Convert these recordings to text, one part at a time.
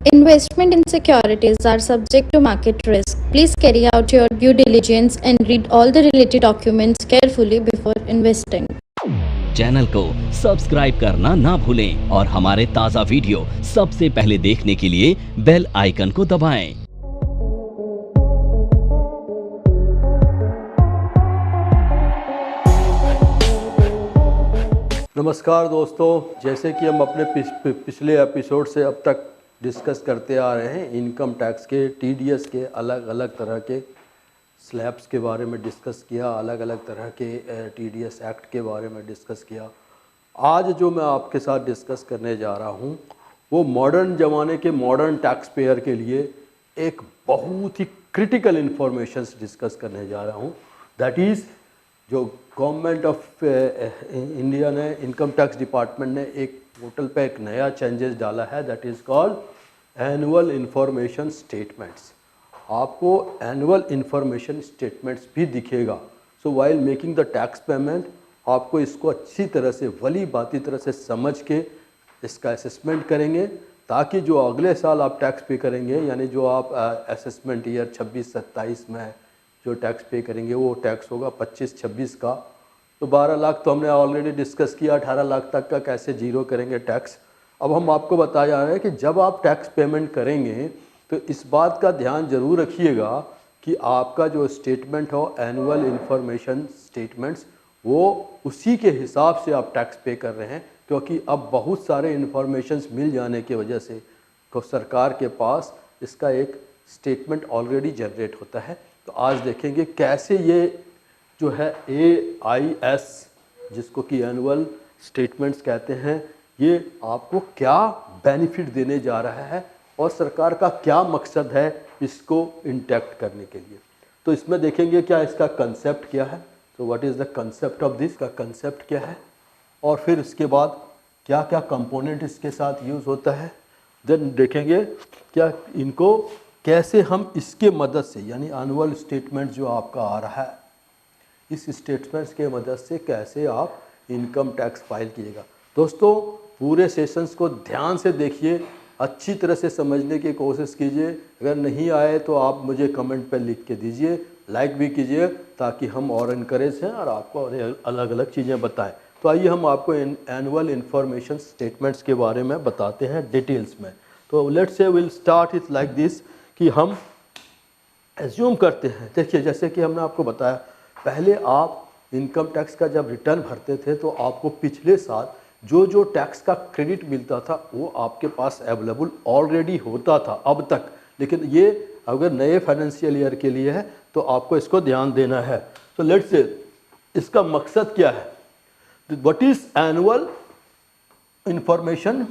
Investment in securities are subject to market risk. Please carry out your due diligence and read all the related documents carefully before investing. Channel को subscribe करना ना भूलें और हमारे ताज़ा video सबसे पहले देखने के लिए बेल आइकन को दबाएं। नमस्कार दोस्तों, जैसे कि हम अपने पिछले एपिसोड से अब तक डिस्कस करते आ रहे हैं, इनकम टैक्स के टीडीएस के अलग अलग तरह के स्लैब्स के बारे में डिस्कस किया, अलग अलग तरह के टीडीएस एक्ट के बारे में डिस्कस किया। आज जो मैं आपके साथ डिस्कस करने जा रहा हूं वो मॉडर्न ज़माने के मॉडर्न टैक्स पेयर के लिए एक बहुत ही क्रिटिकल इन्फॉर्मेशंस डिस्कस करने जा रहा हूं। दैट इज़ जो गवर्नमेंट ऑफ इंडिया ने, इनकम टैक्स डिपार्टमेंट ने एक पोर्टल पे एक नया चेंजेस डाला है, that is called annual information statements. आपको एनुअल इंफॉर्मेशन स्टेटमेंट्स भी दिखेगा। So while making the tax payment आपको इसको अच्छी तरह से भली बाती तरह से समझ के इसका असेसमेंट करेंगे, ताकि जो अगले साल आप टैक्स पे करेंगे, यानी जो आप असेसमेंट ईयर 26-27 में जो टैक्स पे करेंगे वो टैक्स होगा 25-26 का। तो 12 लाख तो हमने ऑलरेडी डिस्कस किया, 18 लाख तक का कैसे जीरो करेंगे टैक्स। अब हम आपको बताया जा रहे हैं कि जब आप टैक्स पेमेंट करेंगे तो इस बात का ध्यान जरूर रखिएगा कि आपका जो स्टेटमेंट हो, एनुअल इंफॉर्मेशन स्टेटमेंट्स, वो उसी के हिसाब से आप टैक्स पे कर रहे हैं, क्योंकि अब बहुत सारे इंफॉर्मेशंस मिल जाने की वजह से तो सरकार के पास इसका एक स्टेटमेंट ऑलरेडी जनरेट होता है। तो आज देखेंगे कैसे ये जो है AIS, जिसको कि एनुअल स्टेटमेंट्स कहते हैं, ये आपको क्या बेनिफिट देने जा रहा है और सरकार का क्या मकसद है इसको इंटैक्ट करने के लिए। तो इसमें देखेंगे क्या इसका कंसेप्ट क्या है, तो what is the concept of this, का कंसेप्ट क्या है, और फिर इसके बाद क्या क्या कंपोनेंट इसके साथ यूज़ होता है। देन देखेंगे क्या इनको कैसे हम इसके मदद से, यानी एनुअल स्टेटमेंट जो आपका आ रहा है, इस स्टेटमेंट्स के मदद से कैसे आप इनकम टैक्स फाइल कीजिएगा। दोस्तों पूरे सेशंस को ध्यान से देखिए, अच्छी तरह से समझने की कोशिश कीजिए। अगर नहीं आए तो आप मुझे कमेंट पर लिख के दीजिए, लाइक भी कीजिए, ताकि हम और इनकरेज हैं और आपको अलग अलग चीज़ें बताएं। तो आइए हम आपको एनुअल इंफॉर्मेशन स्टेटमेंट्स के बारे में बताते हैं डिटेल्स में। तो let's say will start it like this, कि हम एज्यूम करते हैं, देखिए जैसे कि हमने आपको बताया, पहले आप इनकम टैक्स का जब रिटर्न भरते थे तो आपको पिछले साल जो जो टैक्स का क्रेडिट मिलता था वो आपके पास अवेलेबल ऑलरेडी होता था अब तक। लेकिन ये अगर नए फाइनेंशियल ईयर के लिए है तो आपको इसको ध्यान देना है। तो लेट्स से इसका मकसद क्या है, what is annual information,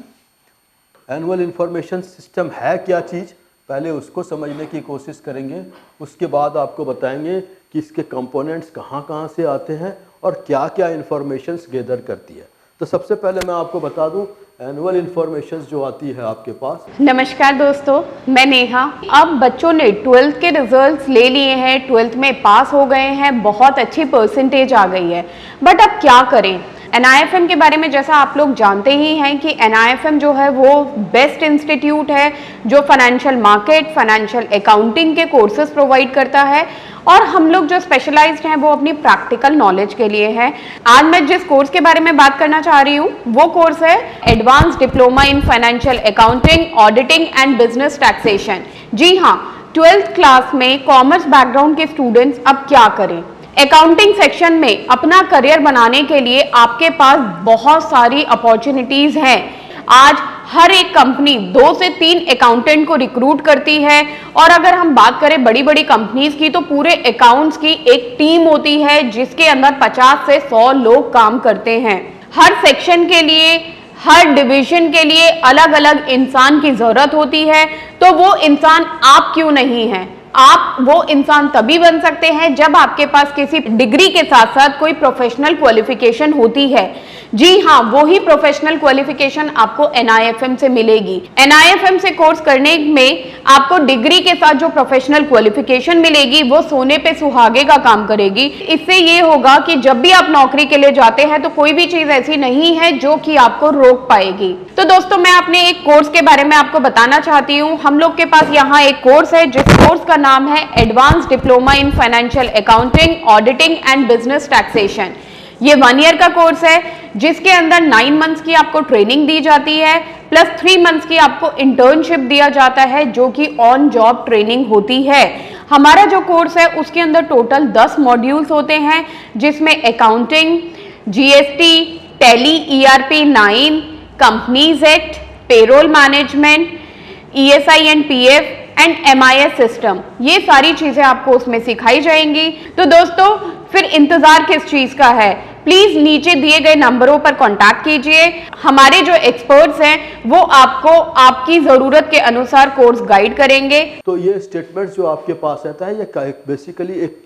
annual information system है क्या चीज़, पहले उसको समझने की कोशिश करेंगे। उसके बाद आपको बताएंगे कि इसके कंपोनेंट्स कहाँ कहाँ से आते हैं और क्या क्या इन्फॉर्मेशंस गैदर करती है। तो सबसे पहले मैं आपको बता दूं, एनुअल इन्फॉर्मेशंस जो आती है आपके पास। नमस्कार दोस्तों, मैं नेहा। अब बच्चों ने 12th के रिजल्ट्स ले लिए हैं, 12th में पास हो गए हैं, बहुत अच्छी परसेंटेज आ गई है, बट अब क्या करें। NIFM के बारे में जैसा आप लोग जानते ही हैं कि NIFM जो है वो बेस्ट इंस्टीट्यूट है जो फाइनेंशियल मार्केट, फाइनेंशियल अकाउंटिंग के कोर्सेज प्रोवाइड करता है, और हम लोग जो स्पेशलाइज्ड हैं वो अपनी प्रैक्टिकल नॉलेज के लिए है। आज मैं जिस कोर्स के बारे में बात करना चाह रही हूँ वो कोर्स है advance diploma in financial accounting, auditing and business taxation. जी हाँ, 12th क्लास में कॉमर्स बैकग्राउंड के स्टूडेंट्स अब क्या करें। अकाउंटिंग सेक्शन में अपना करियर बनाने के लिए आपके पास बहुत सारी अपॉर्चुनिटीज हैं। आज हर एक कंपनी 2 से 3 अकाउंटेंट को रिक्रूट करती है, और अगर हम बात करें बड़ी बड़ी कंपनीज की तो पूरे अकाउंट्स की एक टीम होती है जिसके अंदर 50 से 100 लोग काम करते हैं। हर सेक्शन के लिए, हर डिवीजन के लिए अलग अलग इंसान की जरूरत होती है। तो वो इंसान आप क्यों नहीं है, आप वो इंसान तभी बन सकते हैं जब आपके पास किसी डिग्री के साथ साथ कोई प्रोफेशनल क्वालिफिकेशन होती है। जी हाँ, वो ही प्रोफेशनल क्वालिफिकेशन आपको NIFM से मिलेगी। NIFM से कोर्स करने में आपको डिग्री के साथ जो प्रोफेशनल क्वालिफिकेशन मिलेगी वो सोने पे सुहागे का काम करेगी। इससे ये होगा कि जब भी आप नौकरी के लिए जाते हैं तो कोई भी चीज ऐसी नहीं है जो कि आपको रोक पाएगी। तो दोस्तों, मैं अपने एक कोर्स के बारे में आपको बताना चाहती हूँ। हम लोग के पास यहाँ एक कोर्स है जिस कोर्स का नाम है advance diploma in financial accounting, auditing and business taxation. ये 1 ईयर का कोर्स है जिसके अंदर 9 मंथ्स की आपको ट्रेनिंग दी जाती है प्लस 3 मंथ्स की आपको इंटर्नशिप दिया जाता है जो कि ऑन जॉब ट्रेनिंग होती है। हमारा जो कोर्स है उसके अंदर टोटल 10 मॉड्यूल्स होते हैं जिसमें accounting, GST, tally, ERP 9, companies act, payroll management, ESI and PF and MIS system, ये सारी चीजें आपको उसमें सिखाई जाएंगी। तो दोस्तों, फिर इंतजार किस चीज का है? प्लीज नीचे दिए गए नंबरों पर कांटेक्ट कीजिए। हमारे जो एक्सपर्ट्स हैं वो आपको आपकी जरूरत के अनुसार कोर्स गाइड करेंगे। तो ये स्टेटमेंट जो आपके पास रहता है ये बेसिकली एक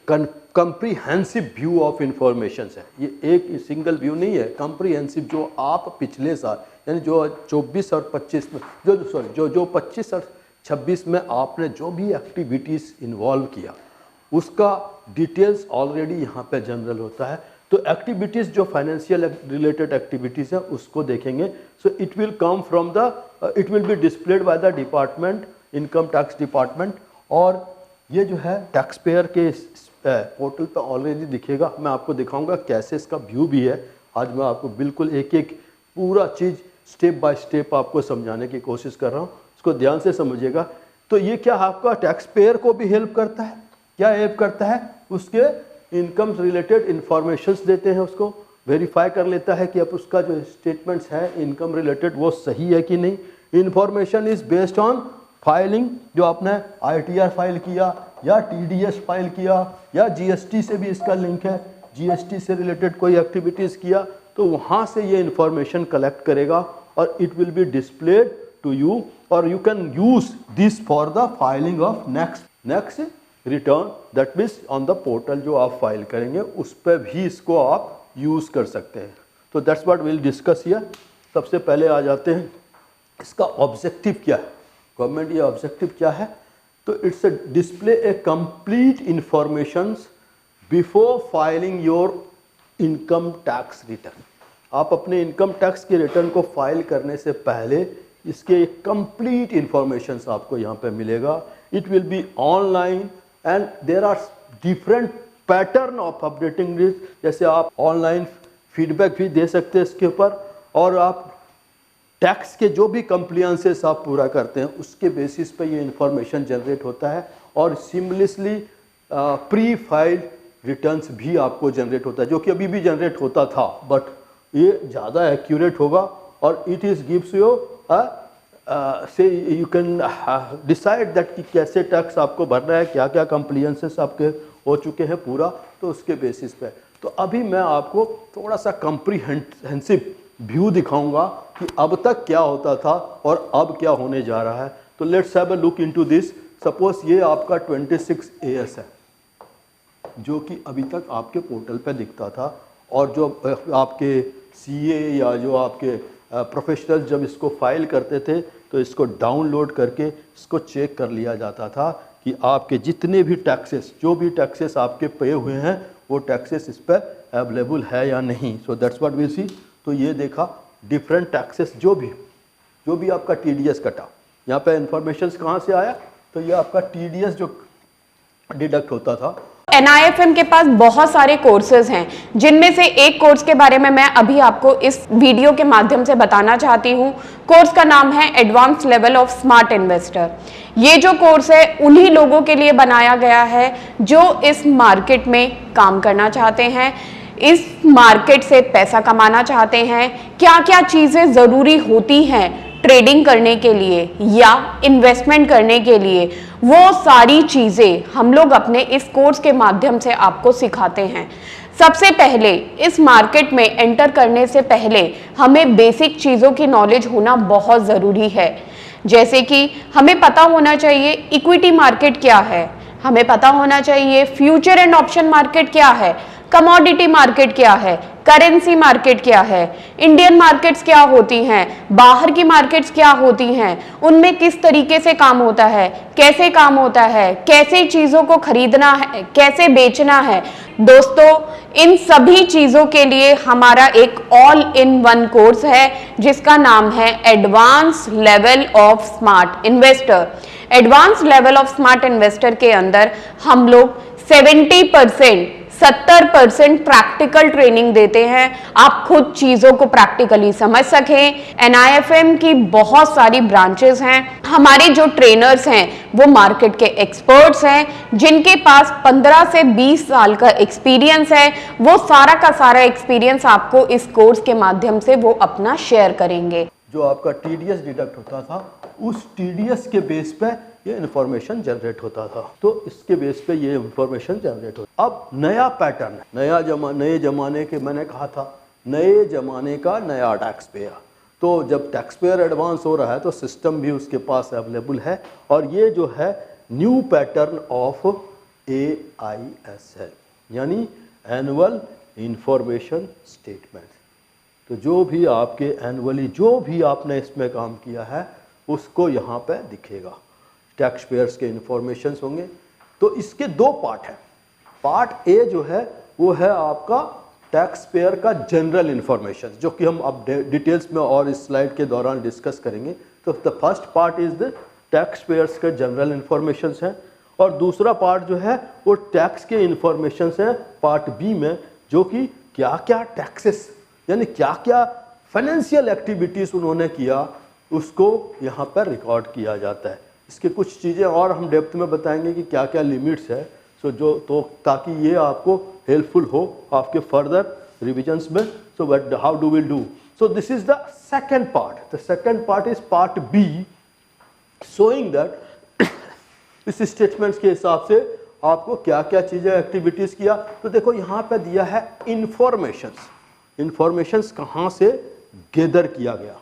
कंप्रीहेंसिव व्यू ऑफ इंफॉर्मेशन है। ये एक सिंगल व्यू नहीं है, कंप्रीहेंसिव, जो आप पिछले साल यानी जो 24 और 25 में जो 25 और 26 में आपने जो भी एक्टिविटीज़ इन्वॉल्व किया उसका डिटेल्स ऑलरेडी यहाँ पे जनरल होता है। तो एक्टिविटीज़ जो फाइनेंशियल रिलेटेड एक्टिविटीज़ हैं उसको देखेंगे। So it will come from it will be displayed by the department, income tax department, और ये जो है टैक्स पेयर के पोर्टल पे ऑलरेडी दिखेगा। मैं आपको दिखाऊंगा कैसे इसका व्यू भी है। आज मैं आपको बिल्कुल एक एक पूरा चीज़ स्टेप बाय स्टेप आपको समझाने की कोशिश कर रहा हूँ, इसको ध्यान से समझिएगा। तो ये क्या आपका टैक्स पेयर को भी हेल्प करता है? क्या हेल्प करता है? उसके इनकम रिलेटेड इंफॉर्मेशंस देते हैं, उसको वेरीफाई कर लेता है कि अब उसका जो स्टेटमेंट्स है इनकम रिलेटेड वो सही है कि नहीं। Information is based on filing, जो आपने आईटीआर फाइल किया या टीडीएस फाइल किया या जीएसटी से भी इसका लिंक है, जीएसटी से रिलेटेड कोई एक्टिविटीज़ किया तो वहाँ से ये इन्फॉर्मेशन कलेक्ट करेगा और it will be displayed to you, और you can use this for the filing of next return, that means on the portal जो आप फाइल करेंगे उस पर भी इसको आप यूज़ कर सकते हैं। तो that's what will discuss here. सबसे पहले आ जाते हैं इसका ऑब्जेक्टिव क्या है। गवर्नमेंट ये ऑब्जेक्टिव क्या है? तो it's a display A complete informations before filing your income tax return. आप अपने इनकम टैक्स के रिटर्न को फाइल करने से पहले इसके कंप्लीट इंफॉर्मेशंस आपको यहाँ पे मिलेगा। It will be online and there are different pattern of updating this. जैसे आप ऑनलाइन फीडबैक भी दे सकते हैं इसके ऊपर, और आप टैक्स के जो भी कंप्लायंसेस आप पूरा करते हैं उसके बेसिस पे ये इंफॉर्मेशन जनरेट होता है, और सिमलेसली प्री फाइल्ड रिटर्न्स भी आपको जनरेट होता है, जो कि अभी भी जनरेट होता था, बट ये ज़्यादा एक्यूरेट होगा। और इट इज़ गिव्स यू से यू कैन डिसाइड दैट कि कैसे टैक्स आपको भरना है, क्या क्या कंप्लायंसेस आपके हो चुके हैं पूरा, तो उसके बेसिस पे। तो अभी मैं आपको थोड़ा सा कंप्रीहेंसिव व्यू दिखाऊंगा कि अब तक क्या होता था और अब क्या होने जा रहा है। तो let's have a look into this. Suppose ये आपका 26 AS है जो कि अभी तक आपके पोर्टल पे दिखता था, और जो आपके CA या जो आपके प्रोफेशनल्स जब इसको फाइल करते थे तो इसको डाउनलोड करके इसको चेक कर लिया जाता था कि आपके जितने भी टैक्सेस, जो भी टैक्सेस आपके पे हुए हैं वो टैक्सेस इस पर अवेलेबल है या नहीं। सो दैट्स व्हाट वी सी। तो ये देखा डिफरेंट टैक्सेस, जो भी आपका TDS कटा, यहाँ पे इंफॉर्मेशन कहाँ से आया? तो ये आपका TDS जो डिडक्ट होता था। NIFM के पास बहुत सारे कोर्सेज हैं, जिनमें से एक कोर्स के बारे में मैं अभी आपको इस वीडियो के माध्यम से बताना चाहती हूँ। कोर्स का नाम है advance level of smart investor. ये जो कोर्स है उन्हीं लोगों के लिए बनाया गया है जो इस मार्केट में काम करना चाहते हैं, इस मार्केट से पैसा कमाना चाहते हैं। क्या क्या चीज़ें ज़रूरी होती हैं ट्रेडिंग करने के लिए या इन्वेस्टमेंट करने के लिए, वो सारी चीज़ें हम लोग अपने इस कोर्स के माध्यम से आपको सिखाते हैं। सबसे पहले इस मार्केट में एंटर करने से पहले हमें बेसिक चीज़ों की नॉलेज होना बहुत ज़रूरी है। जैसे कि हमें पता होना चाहिए इक्विटी मार्केट क्या है, हमें पता होना चाहिए फ्यूचर एंड ऑप्शन मार्केट क्या है, कमोडिटी मार्केट क्या है, करेंसी मार्केट क्या है, इंडियन मार्केट्स क्या होती हैं, बाहर की मार्केट्स क्या होती हैं, उनमें किस तरीके से काम होता है, कैसे काम होता है, कैसे चीजों को खरीदना है, कैसे बेचना है। दोस्तों, इन सभी चीजों के लिए हमारा एक ऑल इन वन कोर्स है जिसका नाम है advance level of smart investor. Advance level of smart investor के अंदर हम लोग 70% प्रैक्टिकल ट्रेनिंग देते हैं, आप खुद चीजों को प्रैक्टिकली समझ सकें। NIFM की बहुत सारी ब्रांचेस हैं, हमारे जो ट्रेनर्स हैं वो मार्केट के एक्सपर्ट्स हैं जिनके पास 15 से 20 साल का एक्सपीरियंस है। वो सारा का सारा एक्सपीरियंस आपको इस कोर्स के माध्यम से वो अपना शेयर करेंगे। जो आपका TDS डिडक्ट होता था, उस TDS के बेस पे ये इंफॉर्मेशन जनरेट होता था, तो इसके बेस पे ये इंफॉर्मेशन जनरेट होता। अब नया पैटर्न, नए जमाने के, मैंने कहा था नए जमाने का नया टैक्स पेयर। तो जब टैक्स पेयर एडवांस हो रहा है तो सिस्टम भी उसके पास अवेलेबल है, और ये जो है न्यू पैटर्न ऑफ AIS है, यानी एनुअल इंफॉर्मेशन स्टेटमेंट। तो जो भी आपके एनुअली जो भी आपने इसमें काम किया है उसको यहाँ पे दिखेगा, टैक्स पेयर्स के इंफॉर्मेशन होंगे। तो इसके दो पार्ट हैं। पार्ट ए जो है वो है आपका टैक्स पेयर का जनरल इंफॉर्मेशन, जो कि हम अब डिटेल्स में और इस स्लाइड के दौरान डिस्कस करेंगे। तो the first part is the tax payers के जनरल इंफॉर्मेशन है, और दूसरा पार्ट जो है वो टैक्स के इंफॉर्मेशन है पार्ट बी में, जो कि क्या क्या टैक्सेस, यानी क्या क्या फाइनेंशियल एक्टिविटीज उन्होंने किया उसको यहाँ पर रिकॉर्ड किया जाता है। इसके कुछ चीज़ें और हम डेप्थ में बताएंगे कि क्या क्या लिमिट्स है, सो जो तो ताकि ये आपको हेल्पफुल हो आपके फर्दर रिविजन्स में। So but how do will do, so this is the second part. The second part is part B, showing that इस स्टेटमेंट्स के हिसाब से आपको क्या क्या चीज़ें एक्टिविटीज़ किया। तो देखो यहाँ पे दिया है इंफॉर्मेशंस कहाँ से गैदर किया गया,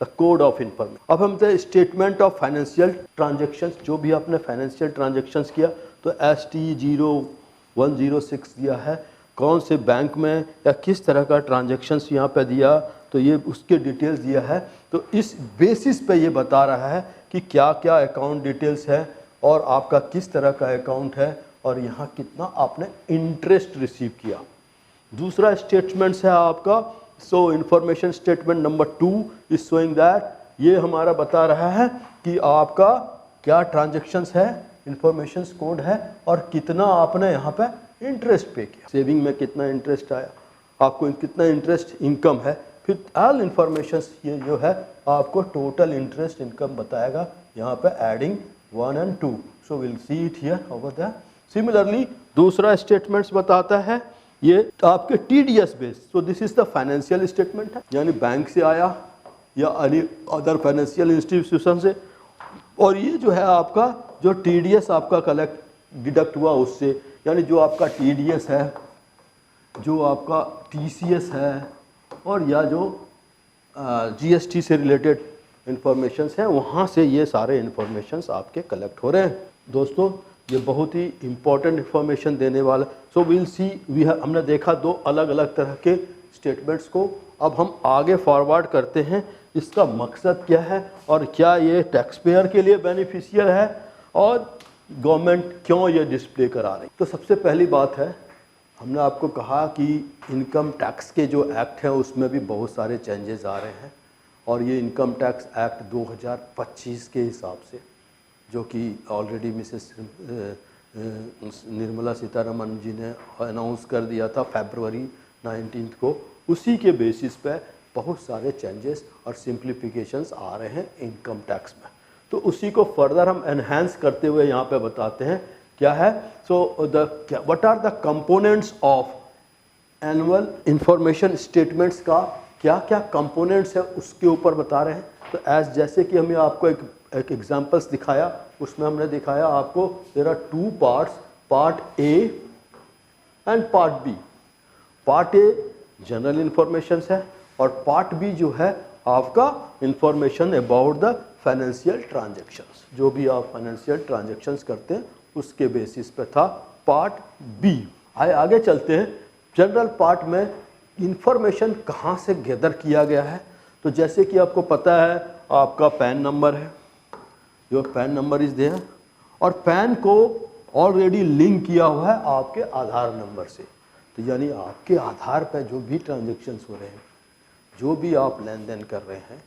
द कोड ऑफ इंफॉर्मेशन। अब हम स्टेटमेंट ऑफ फाइनेंशियल ट्रांजेक्शन्स, जो भी आपने फाइनेंशियल ट्रांजेक्शन्स किया, तो ST0106 दिया है, कौन से बैंक में या किस तरह का ट्रांजेक्शन्स यहाँ पे दिया, तो ये उसके डिटेल्स दिया है। तो इस बेसिस पे ये बता रहा है कि क्या क्या अकाउंट डिटेल्स है और आपका किस तरह का अकाउंट है और यहाँ कितना आपने इंटरेस्ट रिसीव किया। दूसरा स्टेटमेंट है आपका, सो information statement number 2 is showing that, ये हमारा बता रहा है कि आपका क्या ट्रांजेक्शन्स है, इंफॉर्मेशन कोड है, और कितना आपने यहाँ पे इंटरेस्ट पे किया, सेविंग में कितना इंटरेस्ट आया, आपको कितना इंटरेस्ट इनकम है। फिर ऑल इंफॉर्मेशन ये जो है आपको टोटल इंटरेस्ट इनकम बताएगा, यहाँ पे adding 1 and 2। So will see it here over that. Similarly दूसरा स्टेटमेंट्स बताता है ये आपके TDS base. So this is the financial statement है, यानी बैंक से आया या अदर फाइनेंशियल इंस्टीट्यूशन से, और ये जो है आपका जो TDS आपका कलेक्ट डिडक्ट हुआ उससे, यानी जो आपका TDS है, जो आपका TCS है, और या जो GST से रिलेटेड इंफॉर्मेशंस हैं, वहाँ से ये सारे इंफॉर्मेशंस आपके कलेक्ट हो रहे हैं। दोस्तों ये बहुत ही इंपॉर्टेंट इंफॉर्मेशन देने वाला। सो विल सी, हमने देखा दो अलग अलग तरह के स्टेटमेंट्स को। अब हम आगे फॉरवर्ड करते हैं, इसका मकसद क्या है और क्या ये टैक्स पेयर के लिए बेनिफिशियल है और गवर्नमेंट क्यों ये डिस्प्ले करा रही। तो सबसे पहली बात है, हमने आपको कहा कि इनकम टैक्स के जो एक्ट हैं उसमें भी बहुत सारे चेंजेस आ रहे हैं, और ये इनकम टैक्स एक्ट 2025 के हिसाब से, जो कि ऑलरेडी मिसेस निर्मला सीतारमन जी ने अनाउंस कर दिया था फरवरी 19 को, उसी के बेसिस पे बहुत सारे चेंजेस और सिंप्लीफिकेशंस आ रहे हैं इनकम टैक्स में। तो उसी को फर्दर हम एनहांस करते हुए यहाँ पे बताते हैं क्या है। So what are the components of annual information statements का क्या क्या कंपोनेंट्स है उसके ऊपर बता रहे हैं। तो जैसे कि हमने आपको एक एग्जांपल्स दिखाया, उसमें हमने दिखाया आपको there are 2 parts, part A and part B. Part A general information है और पार्ट बी जो है आपका information about the financial transactions, जो भी आप फाइनेंशियल ट्रांजैक्शंस करते हैं उसके बेसिस पे था पार्ट बी। आगे चलते हैं। जनरल पार्ट में इंफॉर्मेशन कहाँ से गैदर किया गया है? तो जैसे कि आपको पता है आपका पैन नंबर है, your PAN number is there, और पैन को ऑलरेडी लिंक किया हुआ है आपके आधार नंबर से। तो यानी आपके आधार पर जो भी ट्रांजेक्शन्स हो रहे हैं, जो भी आप लेन देन कर रहे हैं,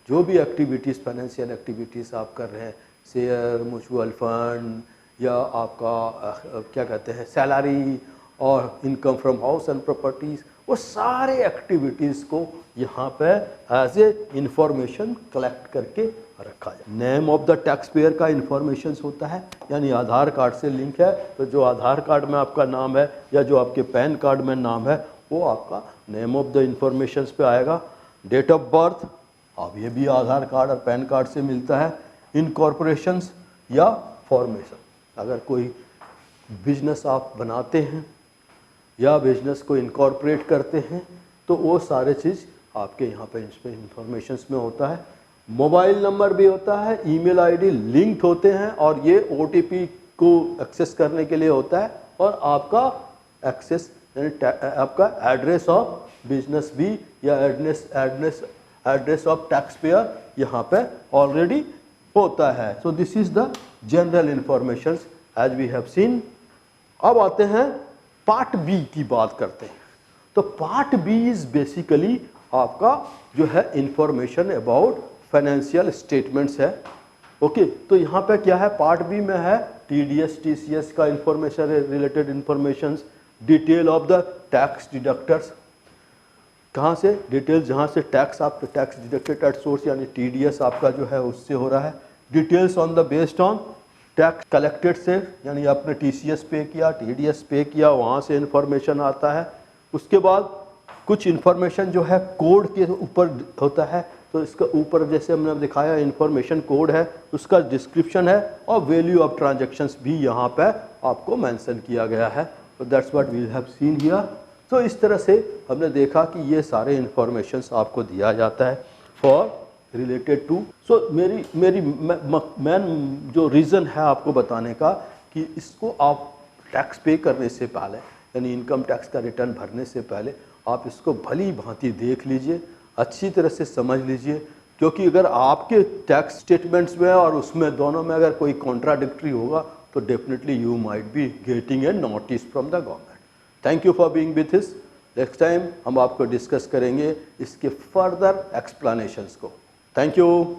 जो भी एक्टिविटीज़, फाइनेंशियल एक्टिविटीज़ आप कर रहे हैं, शेयर, म्यूचुअल फंड या आपका क्या कहते हैं सैलरी और income from house and properties, वो सारे एक्टिविटीज़ को यहाँ पे एज ए इंफॉर्मेशन कलेक्ट करके रखा जाए। Name of the tax payer का इंफॉर्मेशन होता है, यानी आधार कार्ड से लिंक है तो जो आधार कार्ड में आपका नाम है या जो आपके पैन कार्ड में नाम है वो आपका नेम ऑफ द इंफॉर्मेशन पे आएगा। डेट ऑफ बर्थ, अब ये भी आधार कार्ड और पैन कार्ड से मिलता है। इनकॉर्पोरेशंस या फॉर्मेशन, अगर कोई बिजनेस आप बनाते हैं या बिजनेस को इनकॉर्पोरेट करते हैं तो वो सारे चीज़ आपके यहाँ पे इंफॉर्मेशंस में होता है। मोबाइल नंबर भी होता है, ईमेल आईडी लिंक्ड होते हैं और ये ओटीपी को एक्सेस करने के लिए होता है, और आपका एक्सेस आपका एड्रेस ऑफ बिजनेस भी या एड्रेस ऑफ टैक्स पेयर यहाँ पे ऑलरेडी होता है। So this is the general information as we have seen. अब आते हैं पार्ट बी की बात करते हैं। तो पार्ट बी इज बेसिकली आपका जो है इंफॉर्मेशन अबाउट फाइनेंशियल स्टेटमेंट्स है। ओके, तो यहाँ पे क्या है, पार्ट बी में है टीडीएस टीसीएस का information, related information, detail of the tax deductors, कहाँ से डिटेल, जहाँ से टैक्स आपका टैक्स डिडक्टेड एट सोर्स यानी टीडीएस आपका जो है उससे हो रहा है। Details on the based on tax collected से, यानी आपने टीसीएस पे किया, टीडीएस पे किया, वहाँ से इन्फॉर्मेशन आता है। उसके बाद कुछ इन्फॉर्मेशन जो है कोड के ऊपर होता है, तो इसका ऊपर जैसे हमने दिखाया इन्फॉर्मेशन कोड है, उसका डिस्क्रिप्शन है और वैल्यू ऑफ ट्रांजैक्शंस भी यहाँ पे आपको मेंशन किया गया है। तो that's what we have seen here. तो इस तरह से हमने देखा कि ये सारे इन्फॉर्मेशंस आपको दिया जाता है फॉर रिलेटेड टू। सो मेरी मेन जो रीज़न है आपको बताने का कि इसको आप टैक्स पे करने से पहले यानी इनकम टैक्स का रिटर्न भरने से पहले आप इसको भली भांति देख लीजिए, अच्छी तरह से समझ लीजिए, क्योंकि अगर आपके टैक्स स्टेटमेंट्स में और उसमें दोनों में अगर कोई कॉन्ट्राडिक्टरी होगा तो definitely you might be getting a notice from the government. Thank you for being with us. Next time हम आपको डिस्कस करेंगे इसके फर्दर एक्सप्लेनेशंस को। Thank you.